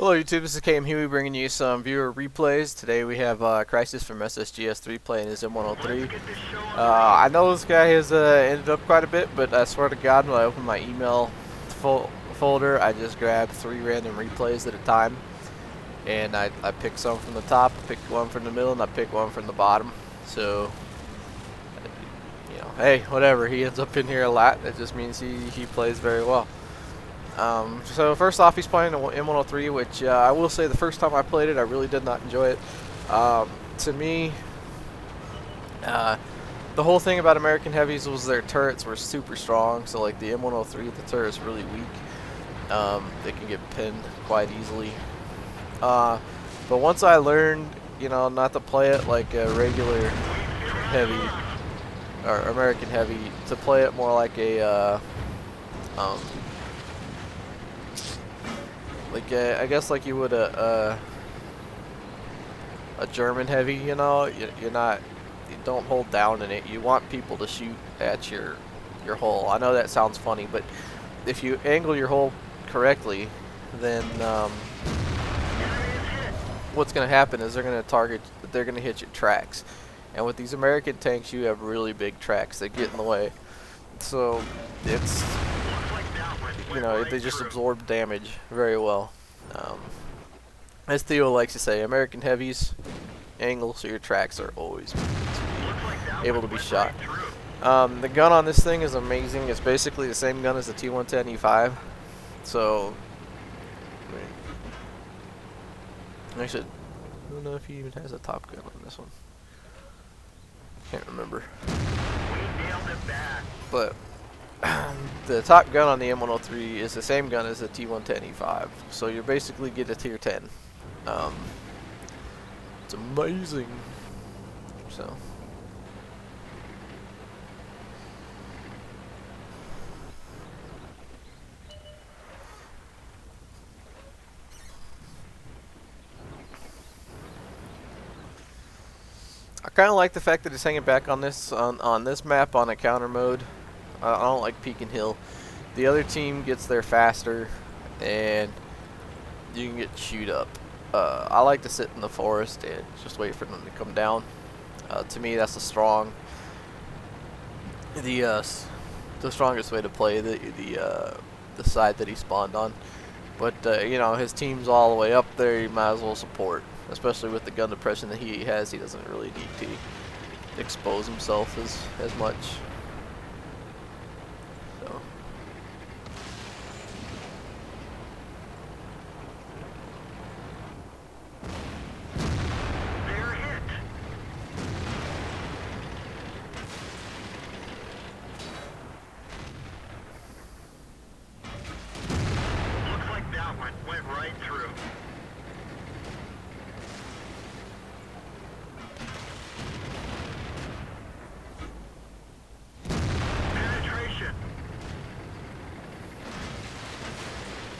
Hello YouTube, this is KM Huey bringing you some viewer replays. Today we have Crisis from SSGS3 playing his M103. I know this guy has ended up quite a bit, but I swear to God, when I open my email folder, I just grab 3 random replays at a time. And I pick some from the top, I pick one from the middle, and I pick one from the bottom. So, you know, hey, whatever, he ends up in here a lot. That just means he plays very well. So first off, he's playing the M103, which I will say the first time I played it, I really did not enjoy it. To me, the whole thing about American Heavies was their turrets were super strong. So like the M103, the turret is really weak. They can get pinned quite easily. But once I learned, you know, not to play it like a regular heavy or American Heavy, to play it more like a I guess like you would a German heavy, you know, you don't hold down in it. You want people to shoot at your hull. I know that sounds funny, but if you angle your hull correctly, then what's going to happen is they're going to hit your tracks. And with these American tanks, you have really big tracks that get in the way. So it's, you know, they just absorb damage very well. As Theo likes to say, American Heavies angle so your tracks are always able to be shot. The gun on this thing is amazing. It's basically the same gun as the T110 E5. So, actually, I don't know if he even has a top gun on this one. Can't remember. But the top gun on the M103 is the same gun as the T110 E5, so you basically get a tier 10. It's amazing. So I kind of like the fact that it's hanging back on this map on a counter mode. I don't like peak and hill. The other team gets there faster, and you can get chewed up. I like to sit in the forest and just wait for them to come down. To me, that's the strongest way to play the side that he spawned on. But you know, his team's all the way up there. You might as well support, especially with the gun depression that he has. He doesn't really need to expose himself as much. Went right through. Penetration.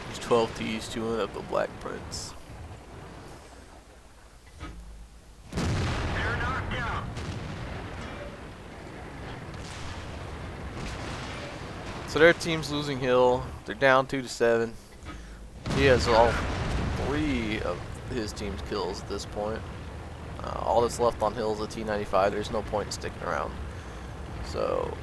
There's 12 T's, 2 of the Black Prince. They're knocked out. So their team's losing hill. They're down 2-7. He has all 3 of his team's kills at this point. All that's left on hill is a T95. There's no point in sticking around. So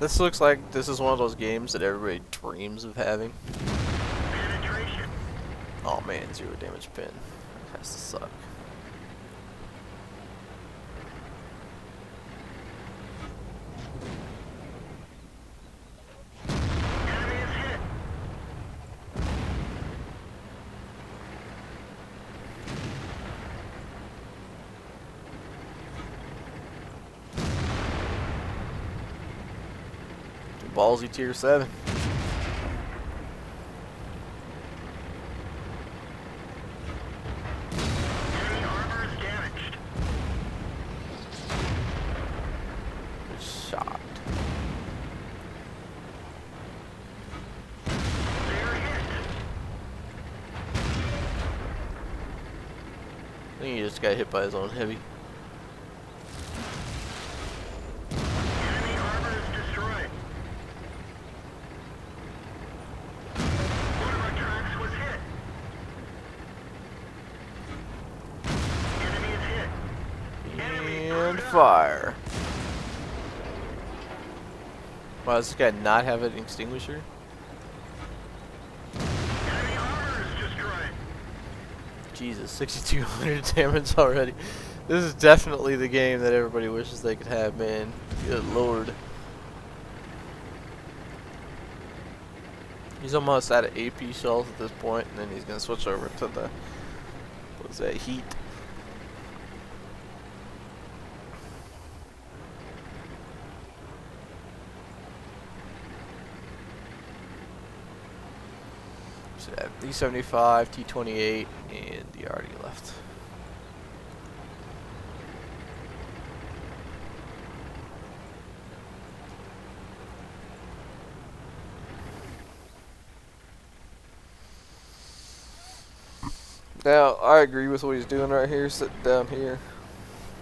this looks like this is one of those games that everybody dreams of having. Penetration. Oh man, 0 damage pin. That has to suck. Enemy is hit. Ballsy tier 7. I think he just got hit by his own heavy. Enemy armor is destroyed. One of our tracks was hit. Enemy is hit. And fire. Wow, does this guy not have an extinguisher? Enemy armor is destroyed. Jesus, 6,200 damage already. This is definitely the game that everybody wishes they could have, man. Good lord. He's almost out of AP shells at this point, and then he's going to switch over to the, what was that, heat. So D75, T28, and the already left. Now, I agree with what he's doing right here, sitting down here.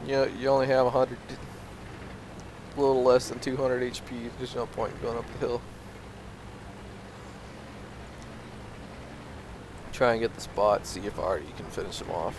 You know, you only have 100, a little less than 200 HP. There's no point in going up the hill. Try and get the spot, see if Artie can finish him off.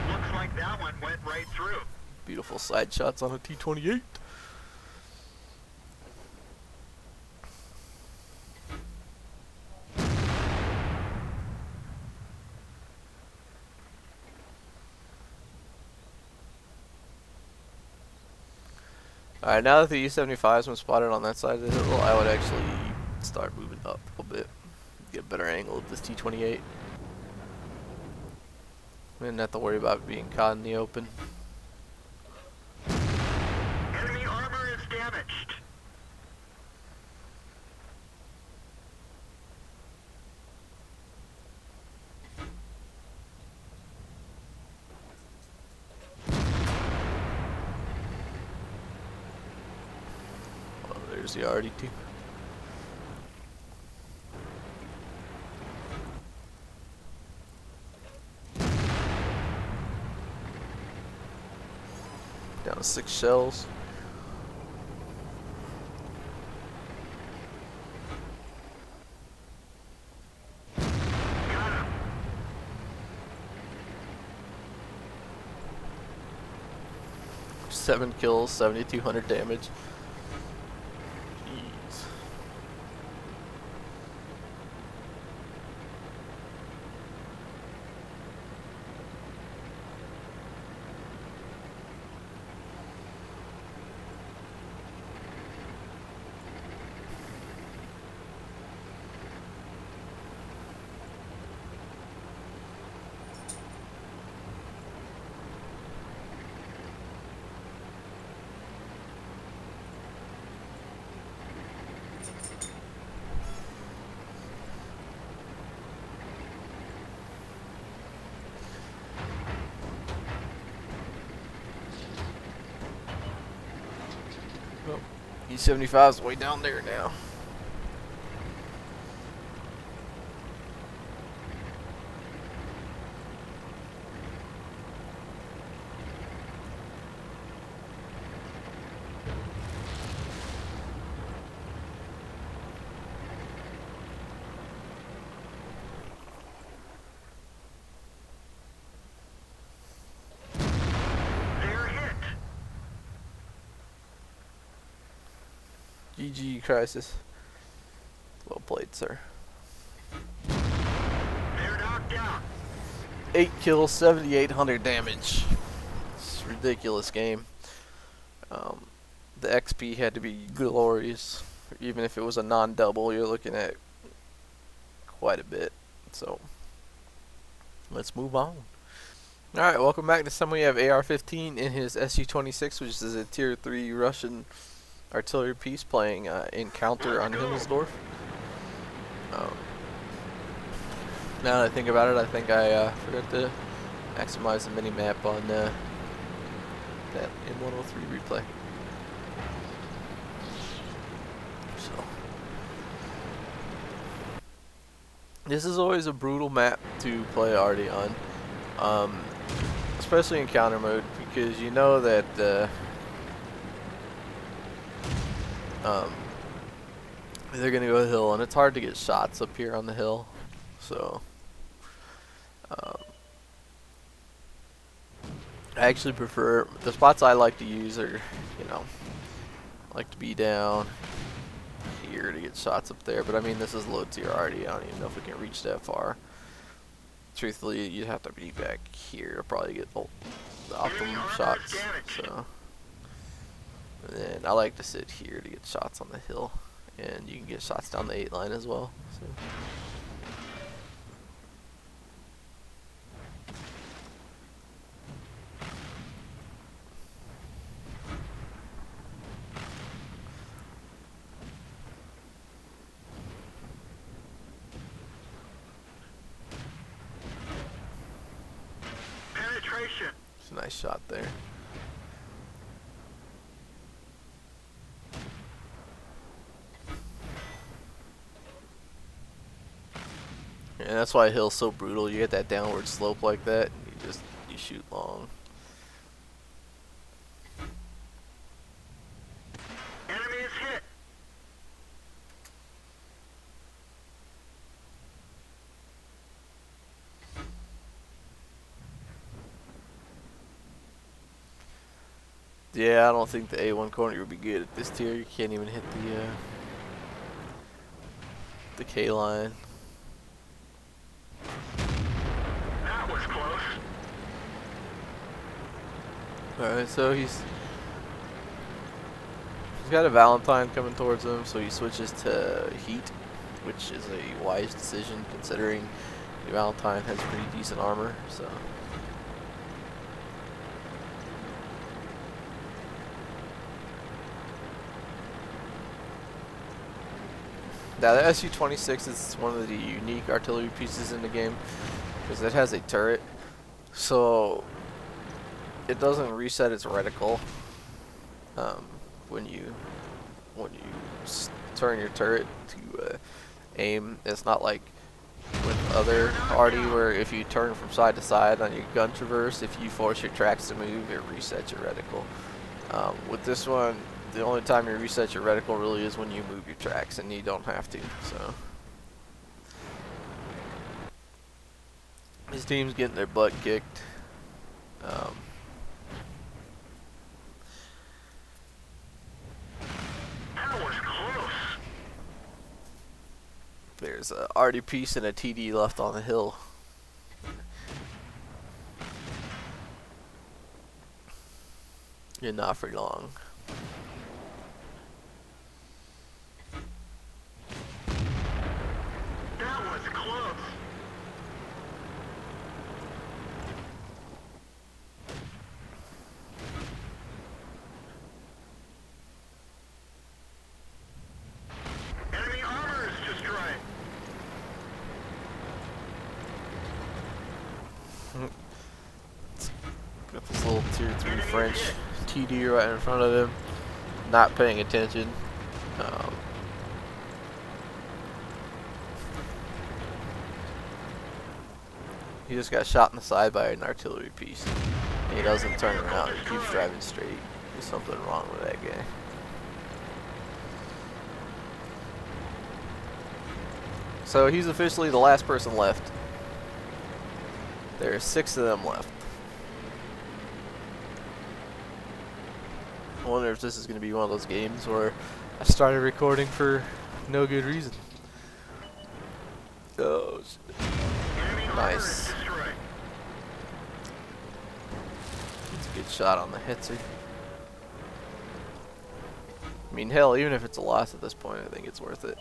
Looks like that one went right through. Beautiful side shots on a T28. Alright, now that the E75 has been spotted on that side of the hill, I would actually start moving up a bit. Get a better angle of this T28. Didn't have to worry about being caught in the open. Enemy armor is damaged. Oh, there's the RD2. Down to 6 shells. Got him. 7 kills, 7,200 damage. Jeez. Oh, E75 is way down there now. They're hit. GG, Crisis. Well played, sir. They're knocked out. 8 kills, 7,800 damage. It's a ridiculous game. The XP had to be glorious. Even if it was a non-double, you're looking at quite a bit. So, let's move on. Alright, welcome back. This time we have AR-15 in his SU-26, which is a Tier 3 Russian artillery piece, playing Encounter on Himmelsdorf. Now that I think about it, I think I forgot to maximize the mini map on that M103 replay. So this is always a brutal map to play arty on, especially in counter mode, because you know that they're gonna go hill, and it's hard to get shots up here on the hill. So I actually prefer the spots I like to use are, you know, I like to be down here to get shots up there. But I mean, this is low tier already. I don't even know if we can reach that far. Truthfully, you'd have to be back here to probably get the optimum shots. So, and then I like to sit here to get shots on the hill, and you can get shots down the 8 line as well. So. It's a nice shot there. And that's why hill's so brutal. You get that downward slope like that, and you shoot long. Enemy is hit. Yeah, I don't think the A1 corner would be good at this tier. You can't even hit the K line. That was close. Alright, so he's got a Valentine coming towards him, so he switches to Heat, which is a wise decision considering the Valentine has pretty decent armor. So. Now the SU-26 is one of the unique artillery pieces in the game because it has a turret, so it doesn't reset its reticle when you turn your turret to aim. It's not like with other arty where if you turn from side to side on your gun traverse, if you force your tracks to move, it resets your reticle. With this one, the only time you reset your reticle really is when you move your tracks, and you don't have to. So his team's getting their butt kicked. That was close. There's a arty piece and a TD left on the hill. And not for long. That was close. Enemy armor is destroyed. Got this little tier 3 French TD right in front of him, not paying attention. He just got shot in the side by an artillery piece. And he doesn't turn around, he keeps driving straight. There's something wrong with that guy. So he's officially the last person left. There are 6 of them left. I wonder if this is going to be one of those games where I started recording for no good reason. Oh, shit. Nice. It's a good shot on the Hetzer. I mean, hell, even if it's a loss at this point, I think it's worth it.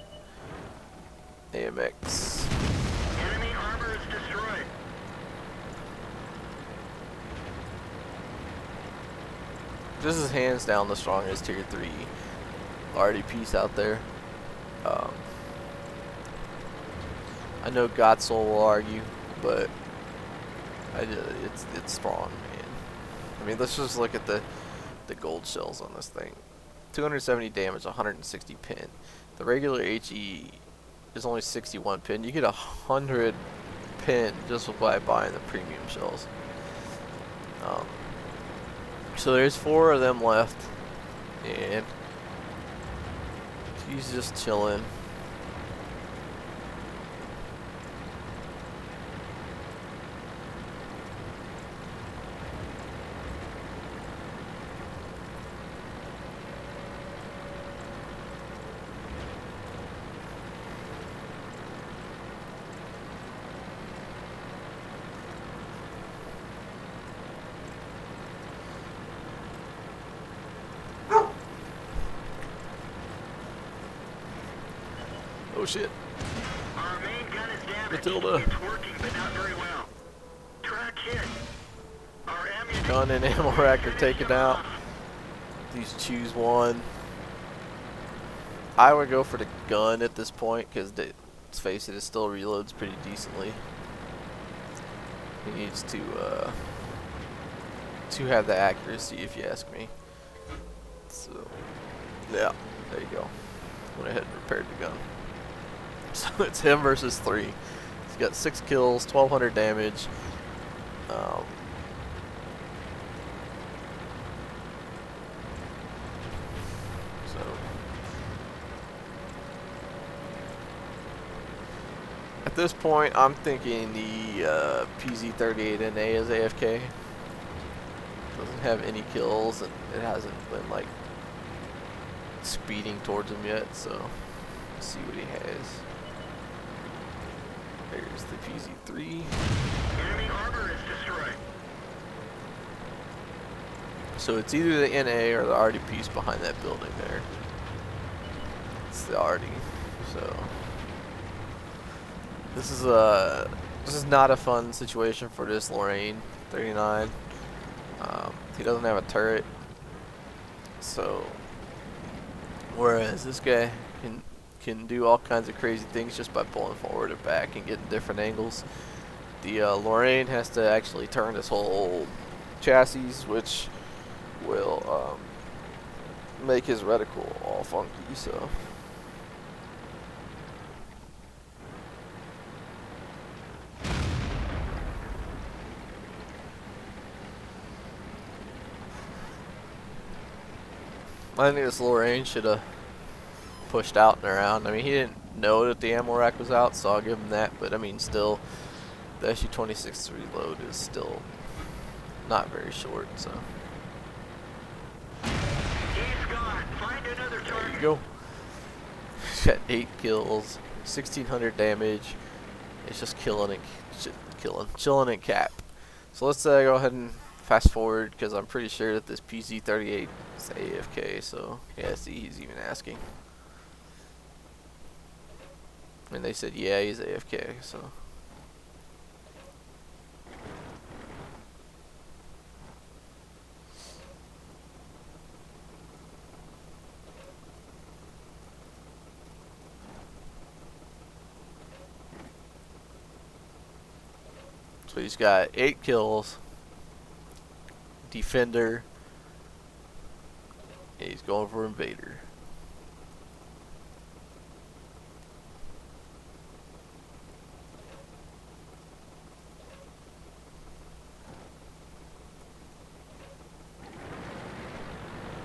AMX. Enemy armor is destroyed. This is hands down the strongest tier 3 arty piece out there. I know Godsoul will argue, but it's strong, man. I mean, let's just look at the gold shells on this thing. 270 damage, 160 pin. The regular HE is only 61 pin. You get 100 pin just by buying the premium shells. So there's 4 of them left, and he's just chilling. Oh shit. Our main gun is damaged. Matilda. It's working, but not very well. Track hit. Our ammunition Gun and ammo rack are taken out. These choose one. I would go for the gun at this point because, let's face it, it still reloads pretty decently. He needs to have the accuracy, if you ask me. So, yeah, there you go. Went ahead and repaired the gun. So it's him versus 3. He's got 6 kills, 1,200 damage. So at this point, I'm thinking the PZ-38NA is AFK. Doesn't have any kills, and it hasn't been like speeding towards him yet. So let's see what he has. There's the PZ-3. enemy armor is destroyed. So it's either the NA or the RD piece behind that building there. It's the RD. So this is not a fun situation for this Lorraine 39. He doesn't have a turret. So whereas this guy can do all kinds of crazy things just by pulling forward and back and getting different angles. The Lorraine has to actually turn this whole chassis, which will make his reticle all funky. So I think this Lorraine should have pushed out and around. I mean, he didn't know that the ammo rack was out, so I'll give him that. But I mean, still, the SU-26 reload is still not very short. So He's gone. Find another there target. you go. He's got 8 kills, 1,600 damage. It's just chilling and cap. So let's go ahead and fast forward because I'm pretty sure that this PZ-38 is AFK. So yeah, see, he's even asking. And they said, yeah, he's AFK, so. So he's got 8 kills. Defender. And he's going for Invader.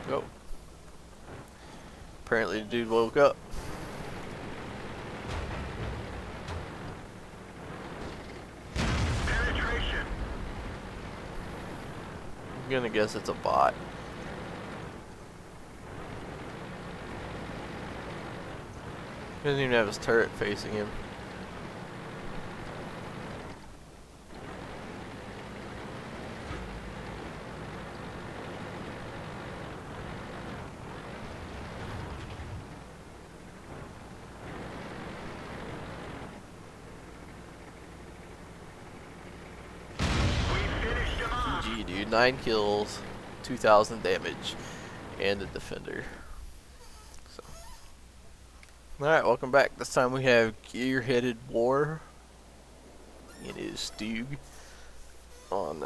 Go. Apparently the dude woke up. Penetration. I'm gonna guess it's a bot. He doesn't even have his turret facing him. We finished him off. GG, dude. 9 kills, 2,000 damage, and a defender. So. Alright, welcome back. This time we have Gear-Headed War in his Stug on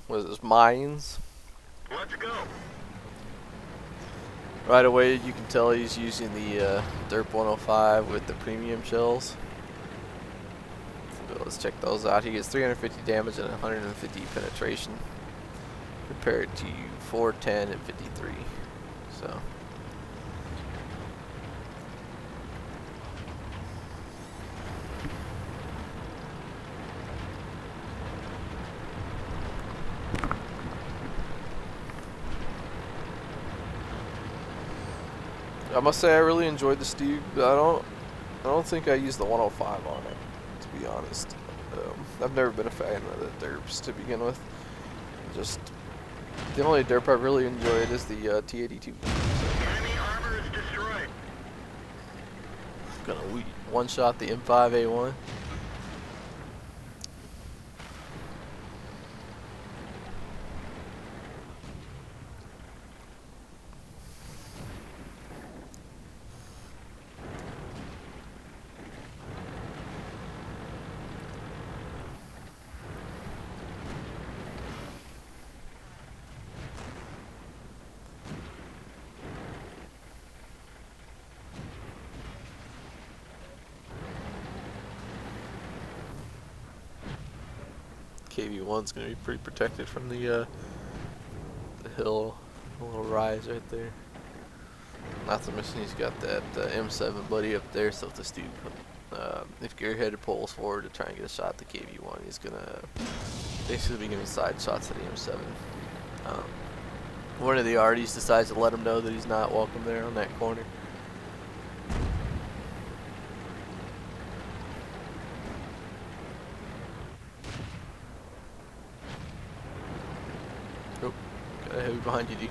what is this, mines. Let's go. Right away you can tell he's using the Derp 105 with the premium shells. So let's check those out. He gets 350 damage and 150 penetration compared to 410 and 53. So I must say I really enjoyed the Stug, but I don't think I used the 105 on it, to be honest. I've never been a fan of the derps to begin with. Just the only derp I really enjoyed is the T82. Enemy armor is destroyed. Gonna one shot the M5A1. KV1's gonna be pretty protected from the hill, a little rise right there. Not to mention he's got that M7 buddy up there, so if the Stug, if Gearhead pulls forward to try and get a shot at the KV1, he's gonna basically be giving side shots at the M7. One of the arties decides to let him know that he's not welcome there on that corner. Oh, got a heavy behind you, dude.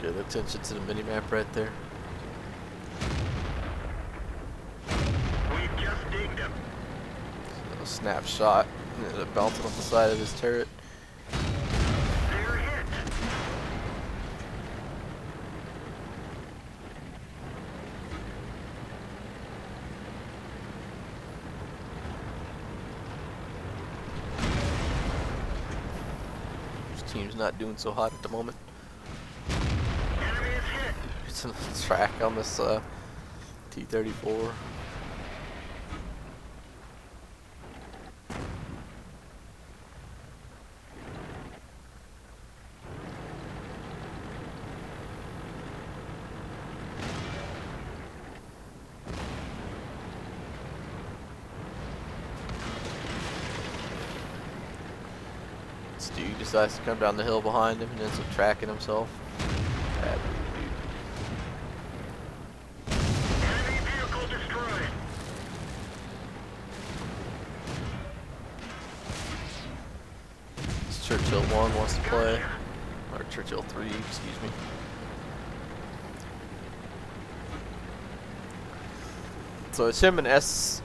Good attention to the mini-map right there. We've just dinged him. So, snapshot, and ended up bouncing off the side of his turret. They're hit. This team's not doing so hot at the moment. Enemy is hit. It's a track on this T-34. Dude decides to come down the hill behind him and ends up tracking himself. Bad dude. Enemy vehicle destroyed. It's Churchill 1 wants to play. Or Churchill 3, excuse me. So it's him and the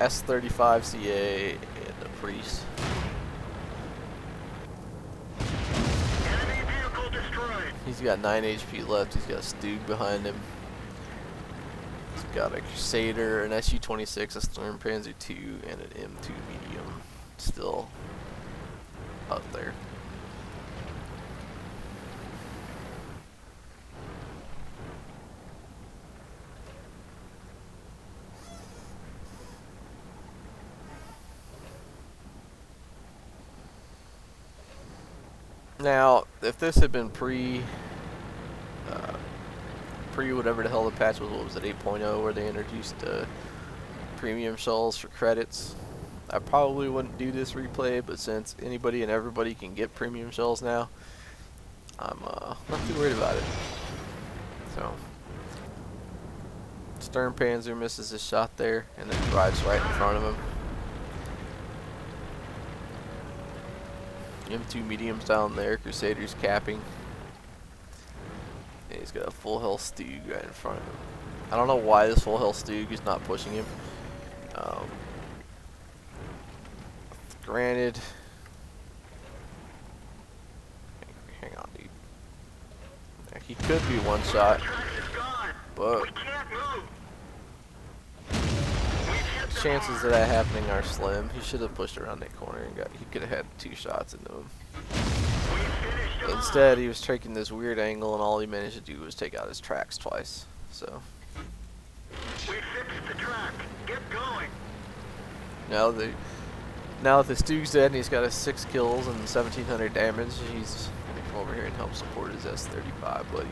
S35CA and the Priest. Enemy vehicle destroyed. He's got 9 HP left. He's got a Stug behind him. He's got a Crusader, an SU-26, a Sturmpanzer 2, and an M2 medium still out there. Now, if this had been pre whatever the hell the patch was, what was it, 8.0, where they introduced premium shells for credits, I probably wouldn't do this replay, but since anybody and everybody can get premium shells now, I'm not too worried about it. So, Sturmpanzer misses his shot there, and then drives right in front of him. M2 mediums down there, Crusader's capping. And he's got a full health Stug right in front of him. I don't know why this full health Stug is not pushing him. Granted, could be one shot, Track is gone. but We can't move. chances of that happening are slim. He should have pushed around that corner and he could have had 2 shots into him. Instead, he was taking this weird angle, and all he managed to do was take out his tracks twice. So We fixed the track. Get going. now that the Stug's dead and he's got his 6 kills and 1,700 damage, he's gonna come over here and help support his S-35 buddy.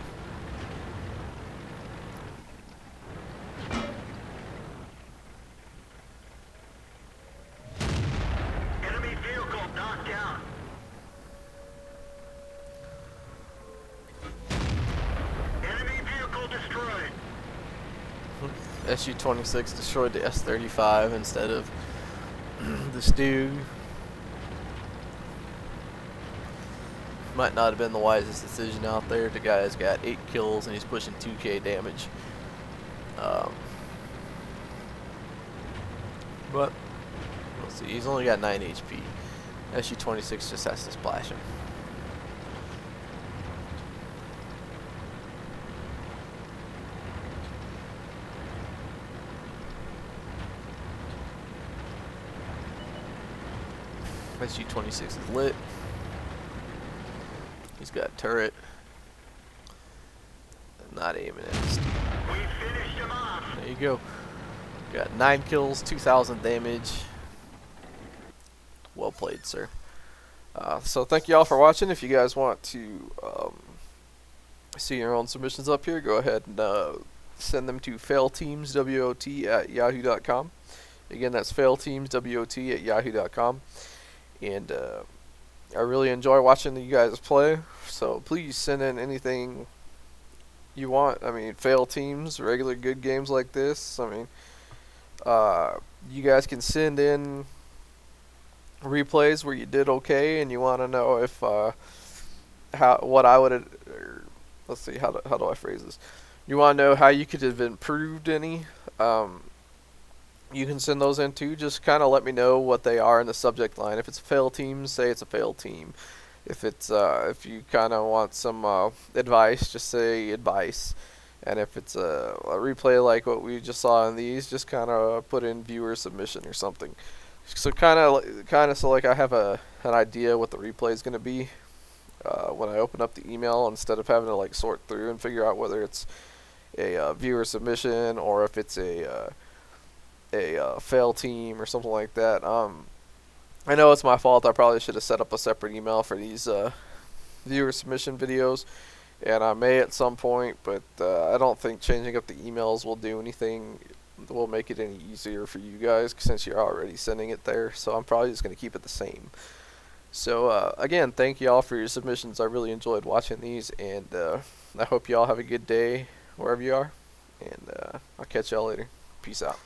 Enemy vehicle knocked down. Enemy vehicle destroyed. SU-26 destroyed the S-35 instead of the Stug. Might not have been the wisest decision out there. The guy's got 8 kills and he's pushing 2k damage. But we'll see. He's only got 9 HP. SU-26 just has to splash him. SU-26 is lit. He's got a turret. I'm not aiming at his Steve. We finished him off. There you go. Got 9 kills, 2,000 damage. Well played, sir. So thank you all for watching. If you guys want to see your own submissions up here, go ahead and send them to failteamswot@yahoo.com. Again, that's failteamswot@yahoo.com. And I really enjoy watching you guys play, so please send in anything you want. I mean, fail teams, regular good games like this. I mean, you guys can send in replays where you did okay and you want to know if what I would, or let's see, how do I phrase this? You want to know how you could have improved any. You can send those in too. Just kind of let me know what they are in the subject line. If it's a fail team, say it's a fail team. If it's if you kind of want some advice, just say advice. And if it's a replay like what we just saw in these, just kind of put in viewer submission or something. So kind of so like I have an idea what the replay is going to be when I open up the email, instead of having to like sort through and figure out whether it's a viewer submission or if it's a fail team or something like that. I know it's my fault. I probably should have set up a separate email for these viewer submission videos, and I may at some point, but I don't think changing up the emails will do anything. Will make it any easier for you guys since you're already sending it there. So I'm probably just going to keep it the same. So again, thank you all for your submissions. I really enjoyed watching these, and I hope you all have a good day wherever you are, and I'll catch y'all later. Peace out.